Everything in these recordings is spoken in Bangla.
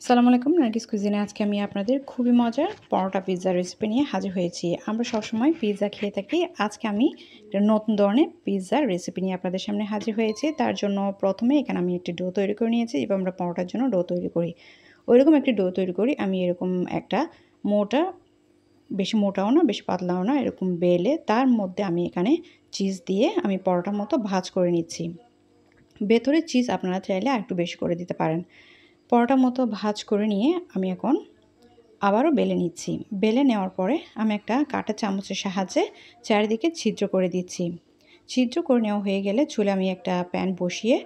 আসসালামু আলাইকুম নার্গিস কুজিনে আজকে আমি আপনাদের খুবই মজার পরোটা পিৎজা রেসিপি নিয়ে হাজির হয়েছি। আমরা সবসময় পিৎজা খেয়ে থাকি। আজকে আমি একটা নতুন ধরনের পিৎজার রেসিপি নিয়ে আপনাদের সামনে হাজির হয়েছি। তার জন্য প্রথমে এখানে আমি একটি ডো তৈরি করে নিয়েছি। এবার আমরা পরোটার জন্য ডো তৈরি করি। ওইরকম একটি ডো তৈরি করি। আমি এরকম একটা মোটা, বেশি মোটাও না বেশি পাতলাও না, এরকম বেলে তার মধ্যে আমি এখানে চিজ দিয়ে আমি পরোটার মতো ভাঁজ করে নিচ্ছি। ভেতরে চিজ আপনারা চাইলে আরেকটু বেশি করে দিতে পারেন। পরোটার মতো ভাঁজ করে নিয়ে আমি এখন আবারও বেলে নিচ্ছি। বেলে নেওয়ার পরে আমি একটা কাঁটা চামচের সাহায্যে চারিদিকে ছিদ্র করে দিচ্ছি। ছিদ্র করে নেওয়া হয়ে গেলে চুলে আমি একটা প্যান বসিয়ে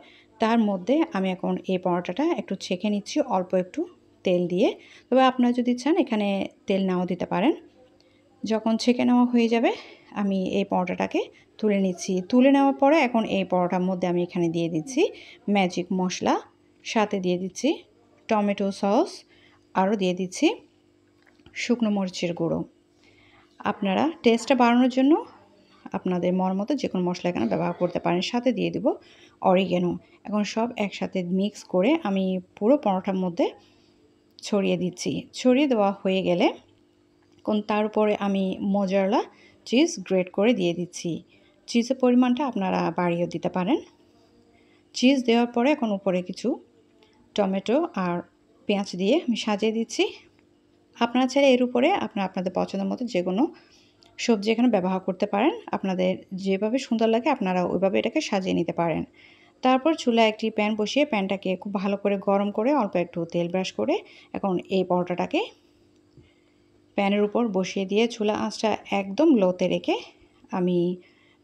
তার মধ্যে আমি এখন এই পরোটাটা একটু ছেঁকে নিচ্ছি অল্প একটু তেল দিয়ে। তবে আপনারা যদি চান এখানে তেল নাও দিতে পারেন। যখন ছেঁকে নেওয়া হয়ে যাবে আমি এই পরোটাটাকে তুলে নিচ্ছি। তুলে নেওয়ার পরে এখন এই পরোটার মধ্যে আমি এখানে দিয়ে দিচ্ছি ম্যাজিক মশলা, সাথে দিয়ে দিচ্ছি টমেটো সস, আরও দিয়ে দিচ্ছি শুকনো মরিচের গুঁড়ো। আপনারা টেস্টটা বাড়ানোর জন্য আপনাদের মন মতো যে কোনো মশলা এখানে ব্যবহার করতে পারেন। সাথে দিয়ে দেব অরিগ্যানো। এখন সব একসাথে মিক্স করে আমি পুরো পরোটার মধ্যে ছড়িয়ে দিচ্ছি। ছড়িয়ে দেওয়া হয়ে গেলে তার উপরে আমি মোজারেলা চিজ গ্রেট করে দিয়ে দিচ্ছি। চিজের পরিমাণটা আপনারা বাড়িয়েও দিতে পারেন। চিজ দেওয়ার পরে এখন উপরে কিছু টমেটো আর পেঁয়াজ দিয়ে আমি সাজিয়ে দিচ্ছি। আপনারা চাইলে এর উপরে আপনাদের পছন্দের মতো যে কোনো সবজি এখানে ব্যবহার করতে পারেন। আপনাদের যেভাবে সুন্দর লাগে আপনারা ওইভাবে এটাকে সাজিয়ে নিতে পারেন। তারপর চুলায় একটি প্যান বসিয়ে প্যানটাকে খুব ভালো করে গরম করে অল্প একটু তেল ব্রাশ করে এখন এই পরোটাটাকে প্যানের উপর বসিয়ে দিয়ে চুলা আঁচটা একদম লোতে রেখে আমি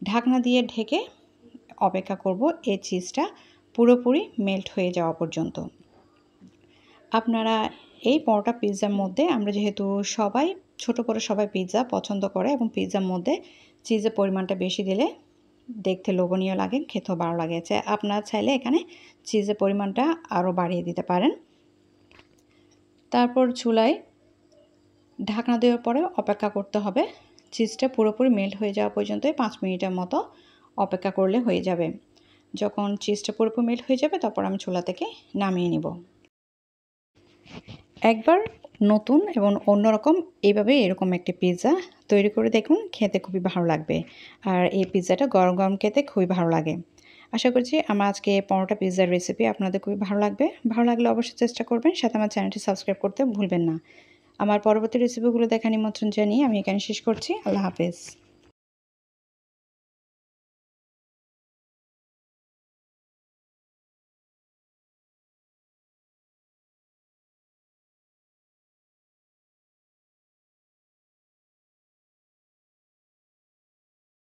ঢাকনা দিয়ে ঢেকে অপেক্ষা করব এই চিজটা পুরোপুরি মেল্ট হয়ে যাওয়া পর্যন্ত। আপনারা এই পরোটা পিৎজার মধ্যে আমরা যেহেতু সবাই ছোট করে সবাই পিৎজা পছন্দ করে এবং পিৎজার মধ্যে চিজের পরিমাণটা বেশি দিলে দেখতে লোভনীয় লাগে, খেতেও ভালো লাগে। আপনারা চাইলে এখানে চিজের পরিমাণটা আরও বাড়িয়ে দিতে পারেন। তারপর চুলায় ঢাকনা দেওয়ার পরে অপেক্ষা করতে হবে চিজটা পুরোপুরি মেল্ট হয়ে যাওয়া পর্যন্ত 5 মিনিটের মতো অপেক্ষা করলে হয়ে যাবে। যখন চিজটা পুরোপুরি মেল্ট হয়ে যাবে তারপর আমি চুলা থেকে নামিয়ে নিব। একবার নতুন এবং অন্যরকম এইভাবে এরকম একটি পিৎজা তৈরি করে দেখুন, খেতে খুবই ভালো লাগবে। আর এই পিৎজাটা গরম গরম খেতে খুবই ভালো লাগে। আশা করছি আমার আজকে পরোটা পিৎজার রেসিপি আপনাদের খুবই ভালো লাগবে। ভালো লাগলে অবশ্যই চেষ্টা করবেন, সাথে আমার চ্যানেলটি সাবস্ক্রাইব করতে ভুলবেন না। আমার পরবর্তী রেসিপিগুলো দেখার নিমন্ত্রণ জানিয়ে আমি এখানে শেষ করছি। আল্লাহ হাফেজ।